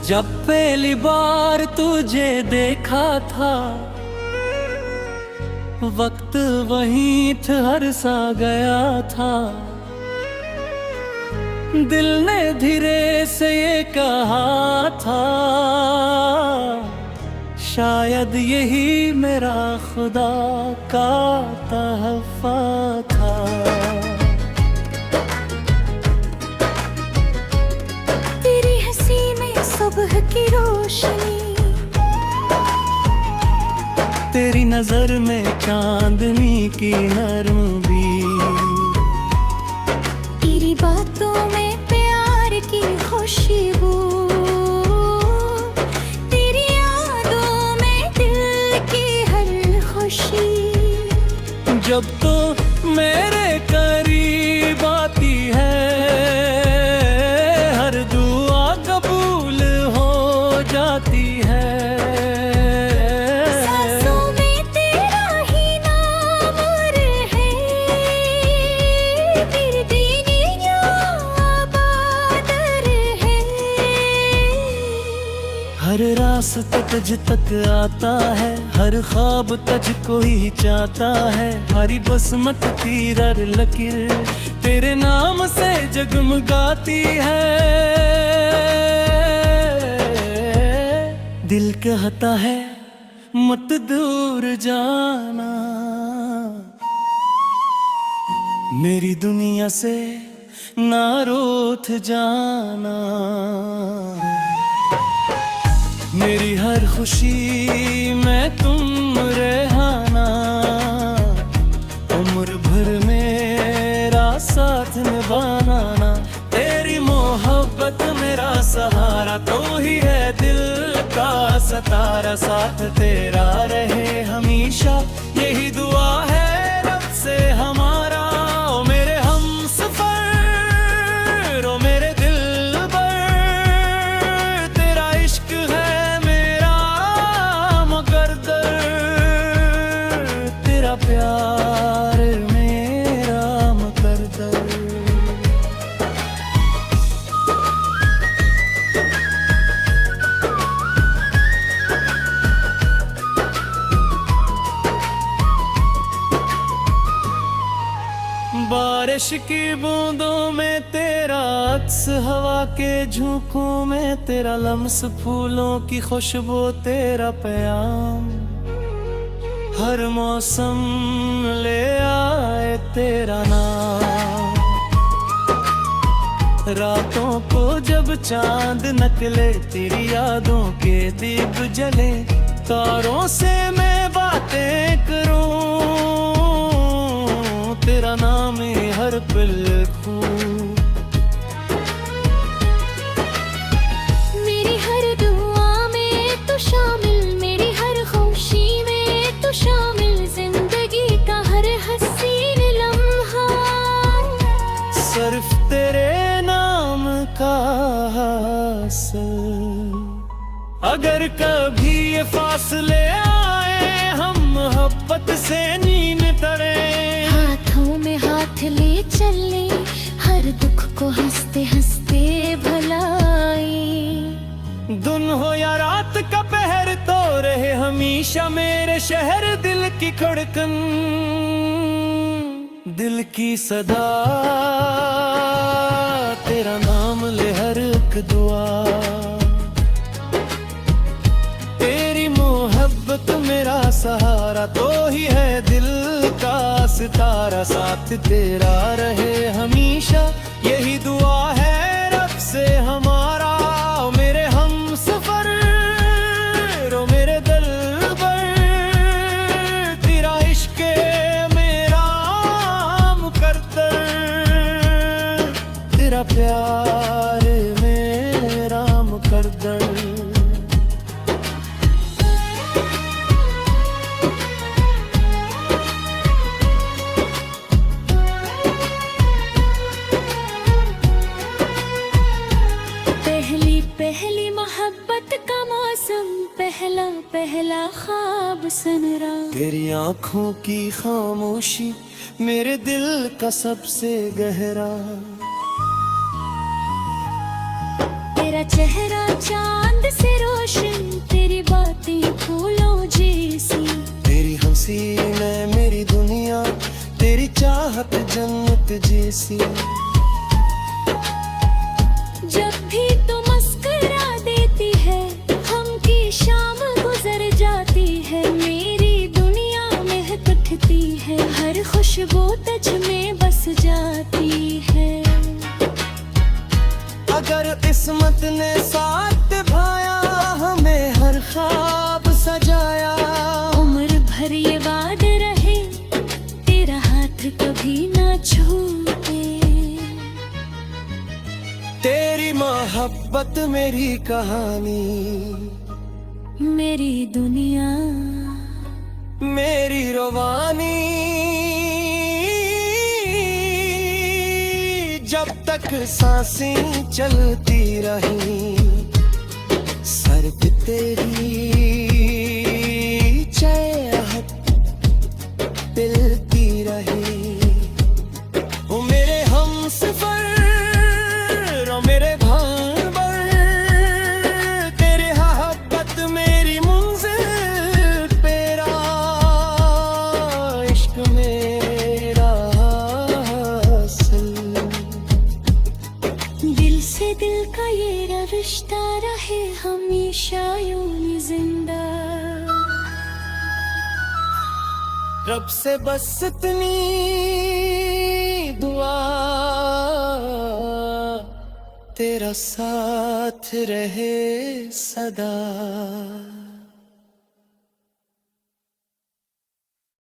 जब पहली बार तुझे देखा था, वक्त वहीं ठहर सा गया था। दिल ने धीरे से ये कहा था, शायद यही मेरा खुदा का तोहफा था। तेरी हंसी में सुबह की रोशनी, तेरी नजर में चांदनी की नरम भी, तेरी बातों में प्यार की खुशबू, तेरी यादों में दिल की हर खुशी। जब तो मेरे करीब आती है, हर दुआ कबूल हो जाती है। हर रास्ता तुझ तक आता है, हर ख्वाब तुझको ही चाहता है। हरी बसमत तीरर लकीर तेरे नाम से जगमगाती है। दिल कहता है मत दूर जाना, मेरी दुनिया से ना रूठ जाना। मेरी हर खुशी में तुम रहना, उम्र भर मेरा साथ निभाना। तेरी मोहब्बत मेरा सहारा, तो ही है दिल का सतारा। साथ तेरा रहे हमेशा, यही दुआ है रब से हमारा। ओ मेरे हमसफर, ओ मेरे दिलबर, तेरा इश्क है प्यार मेरा मुकद्दर। बारिश की बूंदों में तेरा अक्स, हवा के झोंकों में तेरा लम्स, फूलों की खुशबू तेरा प्याम। हर मौसम ले आए तेरा नाम। रातों को जब चांद निकले, तेरी यादों के दीप जले। तारों से मैं बातें करूं, तेरा नाम हर पल लिखूं। मेरी हर दुआ में तो शामिल, मेरी हर खुशी में तो शामिल, जिंदगी का हर हसीन लम्हा सिर्फ तेरे नाम का हासिल। अगर कभी ये फासले आए, हम मोहब्बत से नींद तड़े। हाथों में हाथ ले चले, हर दुख को हंसते हंसते भलाई। दिन हो या रात का पहर, तो रहे हमेशा मेरे शहर दिल की धड़कन। दिल की सदा तेरा नाम ले हर एक दुआ। तेरी मोहब्बत मेरा सहारा, तो ही है दिल का सितारा। साथ तेरा रहे हमेशा, यही दुआ है रब से हमारा। मेरे हमसफर, ओ मेरे दिलबर, तेरा इश्क मेरा मुकद्दर। तेरा प्यार मेरा मुकद्दर। पहली मोहब्बत का मौसम, पहला पहला ख्वाब सनरा। तेरी आँखों की खामोशी मेरे दिल का सबसे गहरा। तेरा चेहरा चांद चांद से रोशन तेरी बातें फूलों जैसी। तेरी हंसी में मेरी दुनिया, तेरी चाहत जन्नत जैसी। जब भी तू मुस्कुरा देती है हम की शाम गुजर जाती है। मेरी दुनिया महक उठती है, हर खुशबू तुझ में बस जाती है। अगर किस्मत ने साथ निभाया, हमें हर ख्वाब सजाया। उम्र भर ये वादा रहे तेरा हाथ कभी ना छूटे। तेरी मोहब्बत मेरी कहानी, मेरी दुनिया मेरी रवानी। जब तक सांसें चलती रही, सर पे तेरी चाहत पिलती रही। ओ मेरे हमसफर, ओ मेरे भांबर, तेरी मोहब्बत मेरी मंजिल पेरा। इश्क मेरा हासिल, दिल से दिल का ये रिश्ता रहे हमेशा यूं ही जिंदा। रब से बस इतनी दुआ, तेरा साथ रहे सदा।